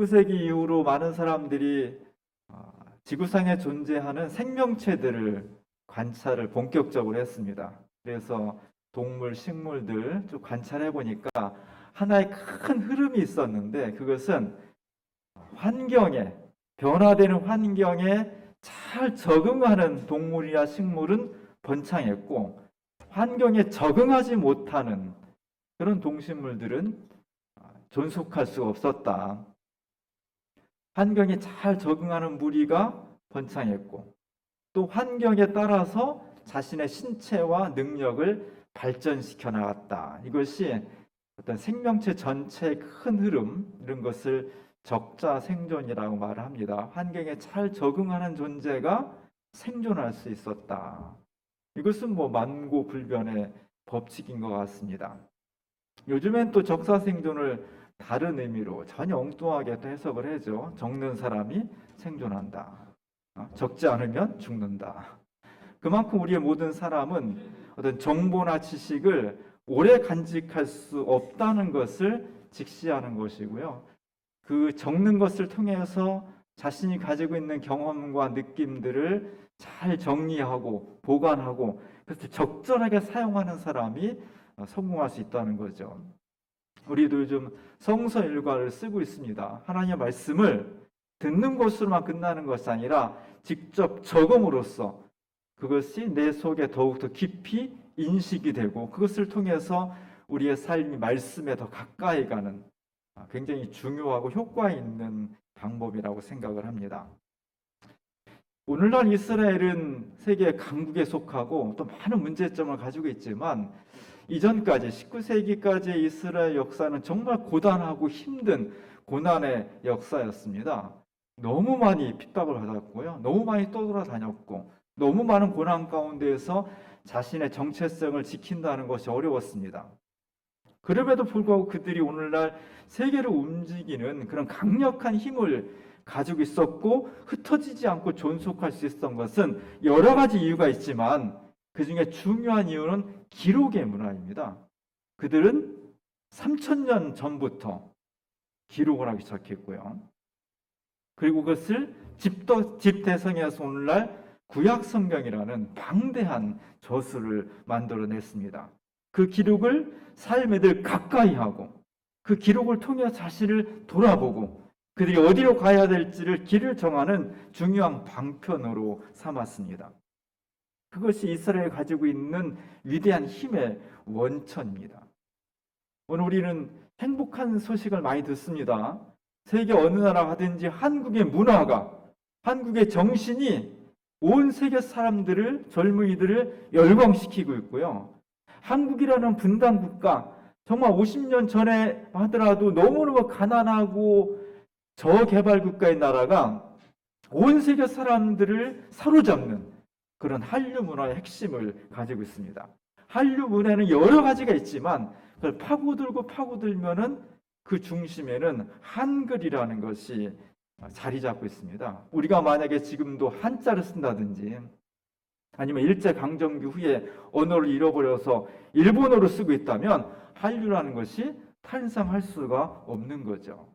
19세기 이후로 많은 사람들이 지구상에 존재하는 생명체들을 관찰을 본격적으로 했습니다. 그래서 동물, 식물들 쭉 관찰해 보니까 하나의 큰 흐름이 있었는데, 그것은 환경에, 변화되는 환경에 잘 적응하는 동물이나 식물은 번창했고, 환경에 적응하지 못하는 그런 동식물들은 존속할 수가 없었다. 환경에 잘 적응하는 무리가 번창했고, 또 환경에 따라서 자신의 신체와 능력을 발전시켜 나갔다. 이것이 어떤 생명체 전체의 큰 흐름, 이런 것을 적자생존이라고 말을 합니다. 환경에 잘 적응하는 존재가 생존할 수 있었다. 이것은 만고불변의 법칙인 것 같습니다. 요즘엔 또 적자생존을 다른 의미로 전혀 엉뚱하게 또 해석을 하죠. 적는 사람이 생존한다. 적지 않으면 죽는다. 그만큼 우리의 모든 사람은 어떤 정보나 지식을 오래 간직할 수 없다는 것을 직시하는 것이고요. 그 적는 것을 통해서 자신이 가지고 있는 경험과 느낌들을 잘 정리하고 보관하고, 그래서 적절하게 사용하는 사람이 성공할 수 있다는 거죠. 우리도 요즘 성서 일과를 쓰고 있습니다. 하나님의 말씀을 듣는 것으로만 끝나는 것이 아니라 직접 적음으로써 그것이 내 속에 더욱더 깊이 인식이 되고, 그것을 통해서 우리의 삶이 말씀에 더 가까이 가는 굉장히 중요하고 효과 있는 방법이라고 생각을 합니다. 오늘날 이스라엘은 세계 강국에 속하고 또 많은 문제점을 가지고 있지만, 이전까지 19세기까지의 이스라엘 역사는 정말 고단하고 힘든 고난의 역사였습니다. 너무 많이 핍박을 받았고요. 너무 많이 떠돌아다녔고, 너무 많은 고난 가운데에서 자신의 정체성을 지킨다는 것이 어려웠습니다. 그럼에도 불구하고 그들이 오늘날 세계를 움직이는 그런 강력한 힘을 가지고 있었고, 흩어지지 않고 존속할 수 있었던 것은 여러 가지 이유가 있지만, 그 중에 중요한 이유는 기록의 문화입니다. 그들은 3000년 전부터 기록을 하기 시작했고요. 그리고 그것을 집대성에서 오늘날 구약 성경이라는 방대한 저수를 만들어냈습니다. 그 기록을 삶에 늘 가까이 하고, 그 기록을 통해 자신을 돌아보고, 그들이 어디로 가야 될지를 길을 정하는 중요한 방편으로 삼았습니다. 그것이 이스라엘이 가지고 있는 위대한 힘의 원천입니다. 오늘 우리는 행복한 소식을 많이 듣습니다. 세계 어느 나라 가든지 한국의 문화가, 한국의 정신이 온 세계 사람들을, 젊은이들을 열광시키고 있고요. 한국이라는 분단 국가, 정말 50년 전에 하더라도 너무너무 가난하고 저개발 국가의 나라가 온 세계 사람들을 사로잡는 그런 한류 문화의 핵심을 가지고 있습니다. 한류 문화는 여러 가지가 있지만, 그걸 파고들면은 그 중심에는 한글이라는 것이 자리 잡고 있습니다. 우리가 만약에 지금도 한자를 쓴다든지, 아니면 일제강점기 후에 언어를 잃어버려서 일본어로 쓰고 있다면 한류라는 것이 탄생할 수가 없는 거죠.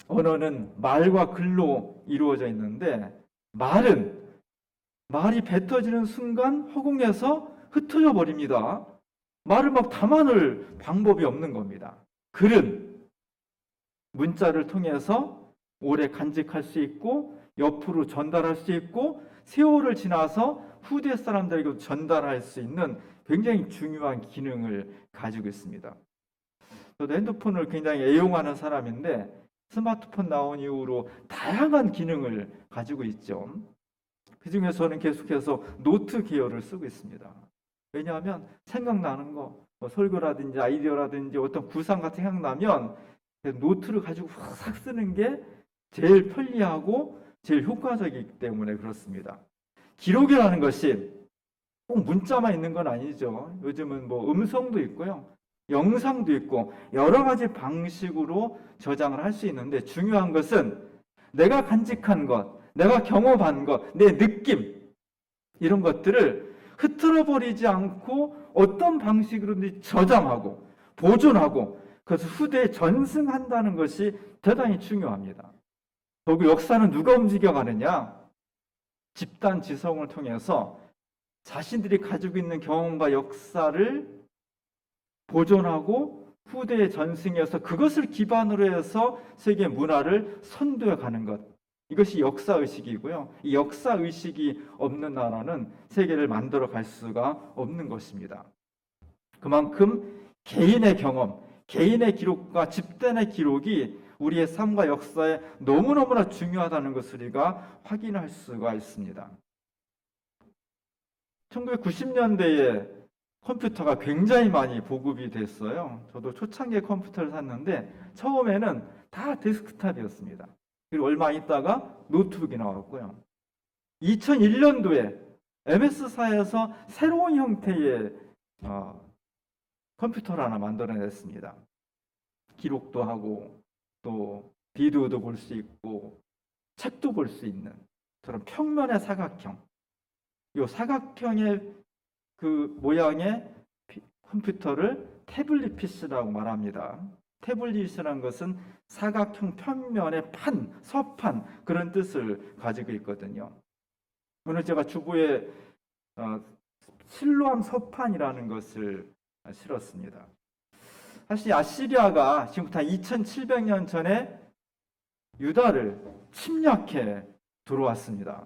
언어는 말과 글로 이루어져 있는데, 말이 뱉어지는 순간 허공에서 흩어져 버립니다. 말을 막 담아놓을 방법이 없는 겁니다. 글은 문자를 통해서 오래 간직할 수 있고, 옆으로 전달할 수 있고, 세월을 지나서 후대 사람들에게 전달할 수 있는 굉장히 중요한 기능을 가지고 있습니다. 저도 핸드폰을 굉장히 애용하는 사람인데, 스마트폰 나온 이후로 다양한 기능을 가지고 있죠. 그 중에서 저는 계속해서 노트 계열을 쓰고 있습니다. 왜냐하면 생각나는 거, 설교라든지 아이디어라든지 어떤 구상 같은 생각나면 노트를 가지고 싹 쓰는 게 제일 편리하고 제일 효과적이기 때문에 그렇습니다. 기록이라는 것이 꼭 문자만 있는 건 아니죠. 요즘은 음성도 있고요, 영상도 있고 여러 가지 방식으로 저장을 할 수 있는데, 중요한 것은 내가 간직한 것, 내가 경험한 것, 내 느낌, 이런 것들을 흐트러버리지 않고 어떤 방식으로든지 저장하고 보존하고, 그래서 후대에 전승한다는 것이 대단히 중요합니다. 결국 역사는 누가 움직여가느냐? 집단 지성을 통해서 자신들이 가지고 있는 경험과 역사를 보존하고 후대에 전승해서 그것을 기반으로 해서 세계 문화를 선도해 가는 것. 이것이 역사의식이고요. 이 역사의식이 없는 나라는 세계를 만들어 갈 수가 없는 것입니다. 그만큼 개인의 경험, 개인의 기록과 집단의 기록이 우리의 삶과 역사에 너무너무나 중요하다는 것을 우리가 확인할 수가 있습니다. 1990년대에 컴퓨터가 굉장히 많이 보급이 됐어요. 저도 초창기에 컴퓨터를 샀는데 처음에는 다 데스크탑이었습니다. 그리고 얼마 있다가 노트북이 나왔고요. 2001년도에 MS사에서 새로운 형태의 컴퓨터를 하나 만들어냈습니다. 기록도 하고 또 비디오도 볼 수 있고 책도 볼 수 있는 저런 평면의 사각형, 이 사각형의 그 모양의 컴퓨터를 태블릿 PC라고 말합니다. 태블릿이라는 것은 사각형 평면의 판, 서판 그런 뜻을 가지고 있거든요. 오늘 제가 주보에 실로암 서판이라는 것을 실었습니다. 사실 아시리아가 지금부터 2700년 전에 유다를 침략해 들어왔습니다.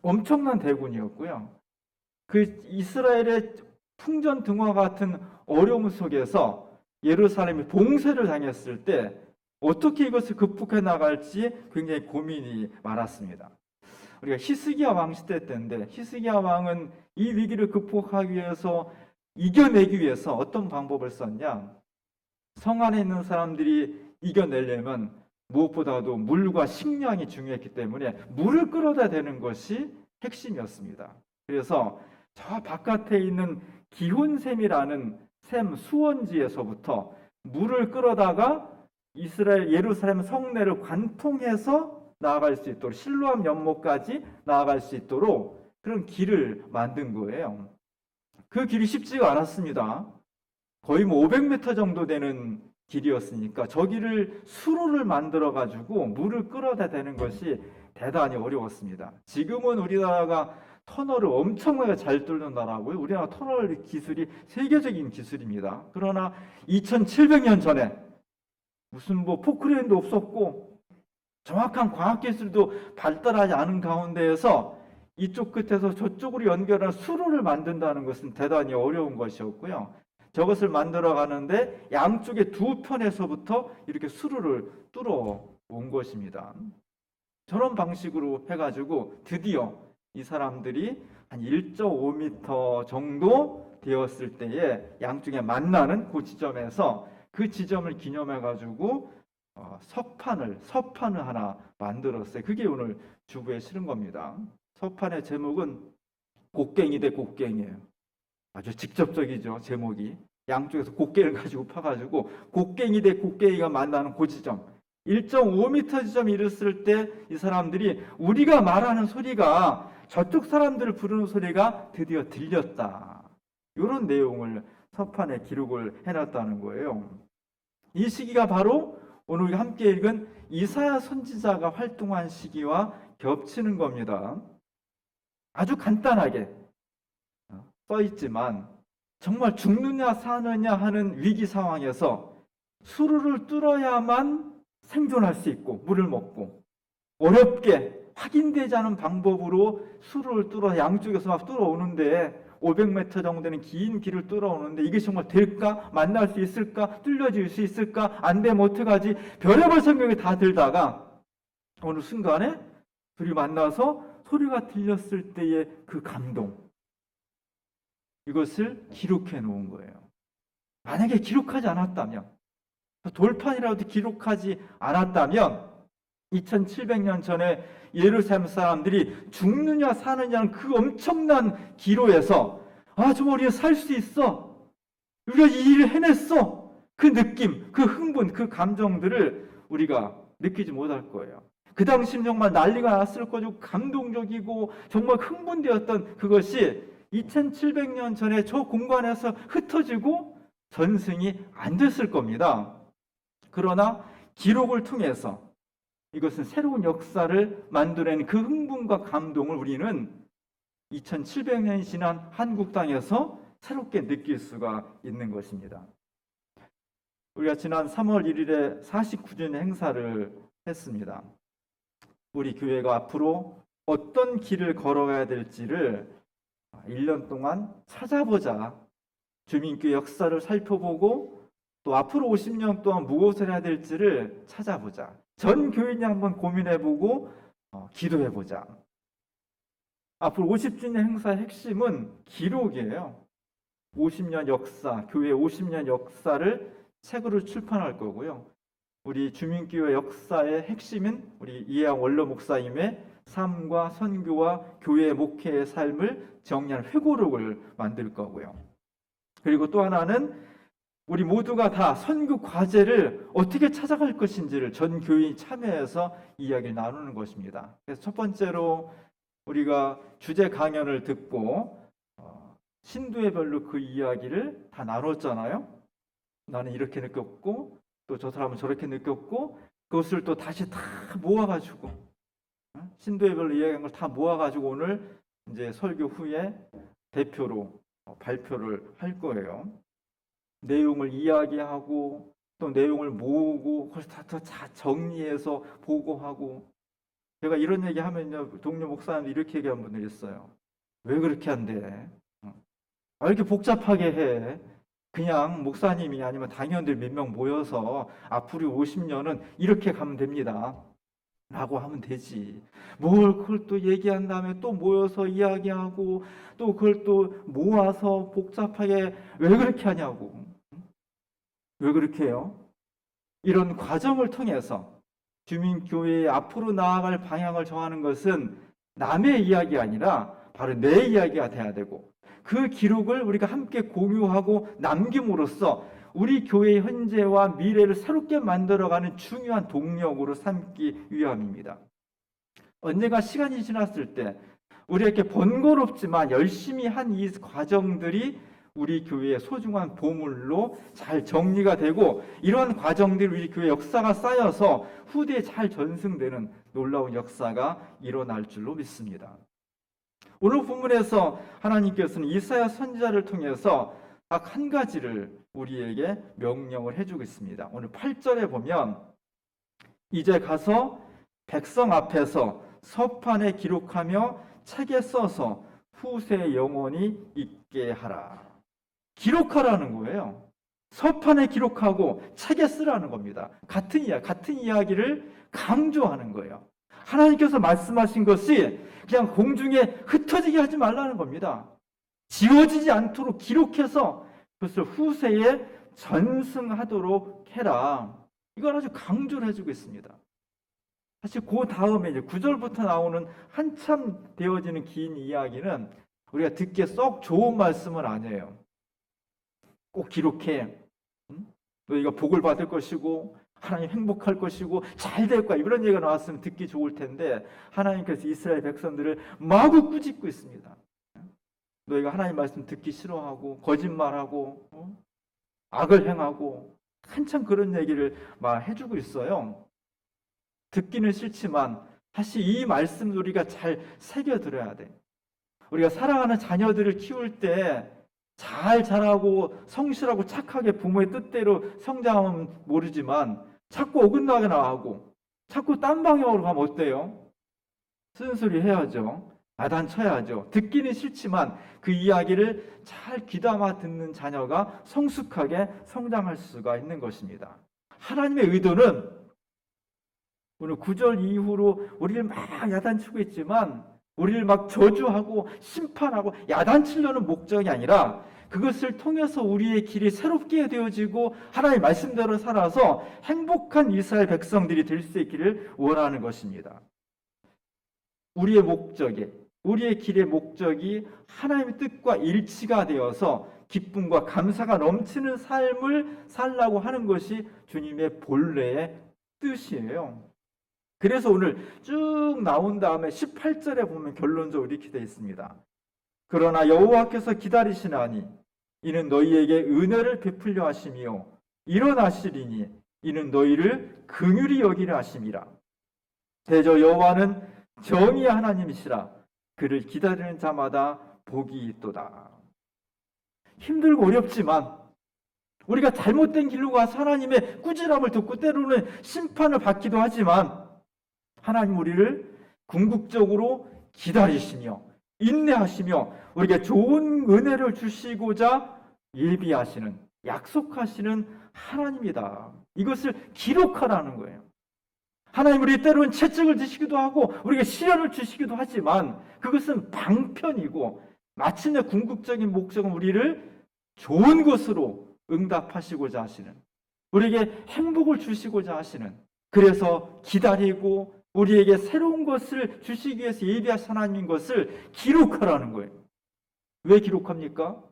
엄청난 대군이었고요. 그 이스라엘의 풍전등화 같은 어려움 속에서 예루살렘이 봉쇄를 당했을 때 어떻게 이것을 극복해 나갈지 굉장히 고민이 많았습니다. 우리가 히스기야 왕 시대 때인데 히스기야 왕은 이 위기를 극복하기 위해서 이겨내기 위해서 어떤 방법을 썼냐? 성 안에 있는 사람들이 이겨내려면 무엇보다도 물과 식량이 중요했기 때문에 물을 끌어다 대는 것이 핵심이었습니다. 그래서 저 바깥에 있는 기혼샘이라는 샘 수원지에서부터 물을 끌어다가 이스라엘 예루살렘 성내를 관통해서 나아갈 수 있도록 실로암 연못까지 나아갈 수 있도록 그런 길을 만든 거예요. 그 길이 쉽지가 않았습니다. 거의 500m 정도 되는 길이었으니까 저 길을 수로를 만들어 가지고 물을 끌어다 대는 것이 대단히 어려웠습니다. 지금은 우리나라가 터널을 엄청나게 잘 뚫는 나라고요. 우리나라 터널 기술이 세계적인 기술입니다. 그러나 2700년 전에 무슨 포크레인도 없었고 정확한 과학기술도 발달하지 않은 가운데에서 이쪽 끝에서 저쪽으로 연결하는 수로를 만든다는 것은 대단히 어려운 것이었고요. 저것을 만들어 가는데 양쪽에 두 편에서부터 이렇게 수로를 뚫어 온 것입니다. 저런 방식으로 해가지고 드디어 이 사람들이 한 1.5m 정도 되었을 때에 양쪽에 만나는 그 지점에서 그 지점을 기념해가지고 서판을 하나 만들었어요. 그게 오늘 주부에 실은 겁니다. 서판의 제목은 곡괭이 대 곡괭이에요. 아주 직접적이죠, 제목이. 양쪽에서 곡괭이를 가지고 파가지고 곡괭이 대 곡괭이가 만나는 그 지점 1.5m 지점에 이르렀을 때 이 사람들이 우리가 말하는 소리가 저쪽 사람들을 부르는 소리가 드디어 들렸다. 이런 내용을 서판에 기록을 해놨다는 거예요. 이 시기가 바로 오늘 우리가 함께 읽은 이사야 선지자가 활동한 시기와 겹치는 겁니다. 아주 간단하게 써있지만 정말 죽느냐 사느냐 하는 위기 상황에서 수로를 뚫어야만 생존할 수 있고 물을 먹고 어렵게 확인되지 않은 방법으로 수로를 뚫어 양쪽에서 막 뚫어오는데 500m 정도 되는 긴 길을 뚫어오는데 이게 정말 될까? 만날 수 있을까? 뚫려질 수 있을까? 안 되면 어떡하지? 별의별 생각이 다 들다가 어느 순간에 둘이 만나서 소리가 들렸을 때의 그 감동, 이것을 기록해 놓은 거예요. 만약에 기록하지 않았다면, 돌판이라도 기록하지 않았다면 2700년 전에 예루살렘 사람들이 죽느냐 사느냐는 그 엄청난 기로에서 정말 우리가 살 수 있어, 우리가 이 일을 해냈어, 그 느낌, 그 흥분, 그 감정들을 우리가 느끼지 못할 거예요. 그 당시는 정말 난리가 났을 거고 감동적이고 정말 흥분되었던 그것이 2700년 전에 저 공간에서 흩어지고 전승이 안 됐을 겁니다. 그러나 기록을 통해서 이것은 새로운 역사를 만들어낸 그 흥분과 감동을 우리는 2700년이 지난 한국 땅에서 새롭게 느낄 수가 있는 것입니다. 우리가 지난 3월 1일에 49주년 행사를 했습니다. 우리 교회가 앞으로 어떤 길을 걸어가야 될지를 1년 동안 찾아보자. 주민교회 역사를 살펴보고 또 앞으로 50년 동안 무엇을 해야 될지를 찾아보자. 전 교인이 한번 고민해보고 기도해보자. 앞으로 50주년 행사의 핵심은 기록이에요. 50년 역사, 교회 50년 역사를 책으로 출판할 거고요. 우리 주민교회 역사의 핵심인 우리 이해양 원로 목사님의 삶과 선교와 교회 목회의 삶을 정리한 회고록을 만들 거고요. 그리고 또 하나는 우리 모두가 다 선교 과제를 어떻게 찾아갈 것인지를 전 교인이 참여해서 이야기를 나누는 것입니다. 그래서 첫 번째로 우리가 주제 강연을 듣고 신도의별로 그 이야기를 다 나눴잖아요. 나는 이렇게 느꼈고 또 저 사람은 저렇게 느꼈고 그것을 또 다시 다 모아가지고 신도의별로 이야기한 걸 다 모아가지고 오늘 이제 설교 후에 대표로 발표를 할 거예요. 내용을 이야기하고 또 내용을 모으고 그걸 다 정리해서 보고하고 제가 이런 얘기 하면요 동료 목사님도 이렇게 얘기한 분들이 있어요. 왜 그렇게 한대? 왜 이렇게 복잡하게 해? 그냥 목사님이 아니면 당연들 몇 명 모여서 앞으로 50년은 이렇게 가면 됩니다. 라고 하면 되지. 뭘 그걸 또 얘기한 다음에 또 모여서 이야기하고 또 그걸 또 모아서 복잡하게 왜 그렇게 하냐고. 왜 그렇게 해요? 이런 과정을 통해서 주민교회의 앞으로 나아갈 방향을 정하는 것은 남의 이야기가 아니라 바로 내 이야기가 돼야 되고 그 기록을 우리가 함께 공유하고 남김으로써 우리 교회의 현재와 미래를 새롭게 만들어가는 중요한 동력으로 삼기 위함입니다. 언젠가 시간이 지났을 때 우리에게 번거롭지만 열심히 한 이 과정들이 우리 교회의 소중한 보물로 잘 정리가 되고 이러한 과정들이 우리 교회 역사가 쌓여서 후대에 잘 전승되는 놀라운 역사가 일어날 줄로 믿습니다. 오늘 본문에서 하나님께서는 이사야 선지자를 통해서 딱 한 가지를 우리에게 명령을 해주고 있습니다. 오늘 8절에 보면 이제 가서 백성 앞에서 서판에 기록하며 책에 써서 후세에 영원히 있게 하라. 기록하라는 거예요. 서판에 기록하고 책에 쓰라는 겁니다. 같은 이야기를 강조하는 거예요. 하나님께서 말씀하신 것이 그냥 공중에 흩어지게 하지 말라는 겁니다. 지워지지 않도록 기록해서 그것을 후세에 전승하도록 해라. 이걸 아주 강조를 해주고 있습니다. 사실 그 다음에 이제 9절부터 나오는 한참 되어지는 긴 이야기는 우리가 듣기에 썩 좋은 말씀은 아니에요. 꼭 기록해. 너희가 복을 받을 것이고 하나님 행복할 것이고 잘 될 거야. 이런 얘기가 나왔으면 듣기 좋을 텐데 하나님께서 이스라엘 백성들을 마구 꾸짖고 있습니다. 너희가 하나님 말씀 듣기 싫어하고 거짓말하고 악을 행하고 한참 그런 얘기를 막 해주고 있어요. 듣기는 싫지만 사실 이 말씀을 우리가 잘 새겨들어야 돼. 우리가 사랑하는 자녀들을 키울 때 잘 자라고 성실하고 착하게 부모의 뜻대로 성장하면 모르지만 자꾸 어긋나게 나가고 자꾸 딴 방향으로 가면 어때요? 쓴소리 해야죠. 야단쳐야죠. 듣기는 싫지만 그 이야기를 잘 귀담아 듣는 자녀가 성숙하게 성장할 수가 있는 것입니다. 하나님의 의도는 오늘 9절 이후로 우리를 막 야단치고 있지만 우리를 막 저주하고 심판하고 야단치려는 목적이 아니라 그것을 통해서 우리의 길이 새롭게 되어지고 하나님의 말씀대로 살아서 행복한 이스라엘 백성들이 될 수 있기를 원하는 것입니다. 우리의 목적이, 우리의 길의 목적이 하나님의 뜻과 일치가 되어서 기쁨과 감사가 넘치는 삶을 살라고 하는 것이 주님의 본래의 뜻이에요. 그래서 오늘 쭉 나온 다음에 18절에 보면 결론적으로 이렇게 되어 있습니다. 그러나 여호와께서 기다리시나니 이는 너희에게 은혜를 베풀려 하심이요 일어나시리니 이는 너희를 긍휼히 여기려 하심이라. 대저 여호와는 정의의 하나님이시라. 그를 기다리는 자마다 복이 있도다. 힘들고 어렵지만 우리가 잘못된 길로 가서 하나님의 꾸지람을 듣고 때로는 심판을 받기도 하지만 하나님 우리를 궁극적으로 기다리시며 인내하시며 우리에게 좋은 은혜를 주시고자 예비하시는, 약속하시는 하나님이다. 이것을 기록하라는 거예요. 하나님 우리 때로는 채찍을 드시기도 하고 우리에게 시련을 주시기도 하지만 그것은 방편이고 마침내 궁극적인 목적은 우리를 좋은 것으로 응답하시고자 하시는, 우리에게 행복을 주시고자 하시는, 그래서 기다리고 우리에게 새로운 것을 주시기 위해서 예비하신 하나님인 것을 기록하라는 거예요. 왜 기록합니까?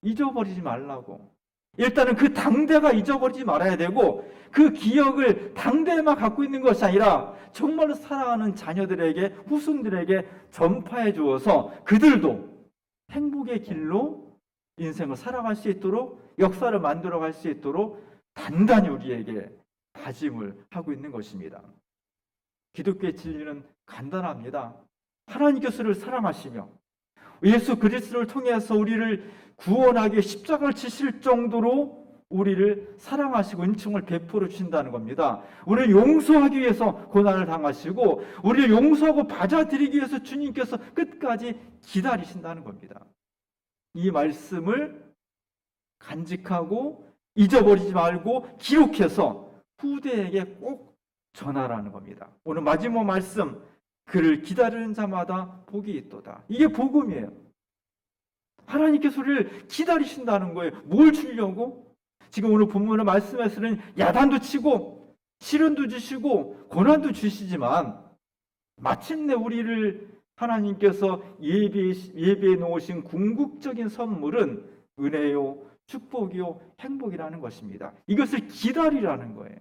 잊어버리지 말라고. 일단은 그 당대가 잊어버리지 말아야 되고 그 기억을 당대에만 갖고 있는 것이 아니라 정말로 사랑하는 자녀들에게, 후손들에게 전파해 주어서 그들도 행복의 길로 인생을 살아갈 수 있도록, 역사를 만들어갈 수 있도록 단단히 우리에게 다짐을 하고 있는 것입니다. 기독교의 진리는 간단합니다. 하나님께서 우리를 사랑하시며 예수 그리스도를 통해서 우리를 구원하기 십자가를 치실 정도로 우리를 사랑하시고 은총을 베풀어 주신다는 겁니다. 우리를 용서하기 위해서 고난을 당하시고 우리를 용서하고 받아들이기 위해서 주님께서 끝까지 기다리신다는 겁니다. 이 말씀을 간직하고 잊어버리지 말고 기록해서 후대에게 꼭 전하라는 겁니다. 오늘 마지막 말씀, 그를 기다리는 자마다 복이 있도다. 이게 복음이에요. 하나님께서 우리를 기다리신다는 거예요. 뭘 주려고? 지금 오늘 본문의 말씀에서는 야단도 치고 시련도 주시고 고난도 주시지만 마침내 우리를 하나님께서 예비해 놓으신 궁극적인 선물은 은혜요, 축복이요, 행복이라는 것입니다. 이것을 기다리라는 거예요.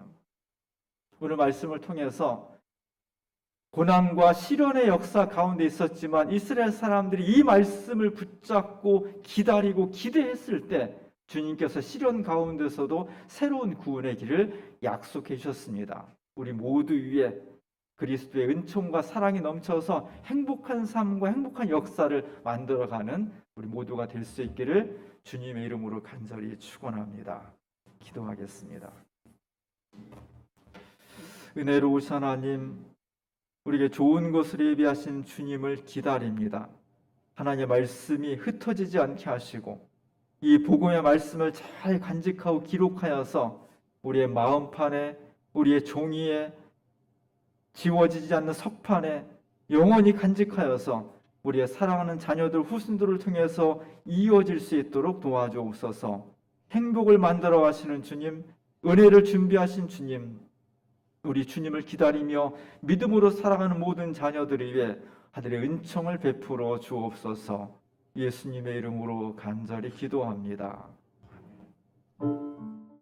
오늘 말씀을 통해서 고난과 시련의 역사 가운데 있었지만 이스라엘 사람들이 이 말씀을 붙잡고 기다리고 기대했을 때 주님께서 시련 가운데서도 새로운 구원의 길을 약속해 주셨습니다. 우리 모두 위에 그리스도의 은총과 사랑이 넘쳐서 행복한 삶과 행복한 역사를 만들어가는 우리 모두가 될 수 있기를 주님의 이름으로 간절히 축원합니다. 기도하겠습니다. 은혜로우신 하나님, 우리에게 좋은 것을 예비하신 주님을 기다립니다. 하나님의 말씀이 흩어지지 않게 하시고 이 복음의 말씀을 잘 간직하고 기록하여서 우리의 마음판에, 우리의 종이에, 지워지지 않는 석판에 영원히 간직하여서 우리의 사랑하는 자녀들, 후손들을 통해서 이어질 수 있도록 도와주옵소서. 행복을 만들어 가시는 주님, 은혜를 준비하신 주님, 우리 주님을 기다리며 믿음으로 살아가는 모든 자녀들을 위해 하늘의 은총을 베풀어 주옵소서. 예수님의 이름으로 간절히 기도합니다.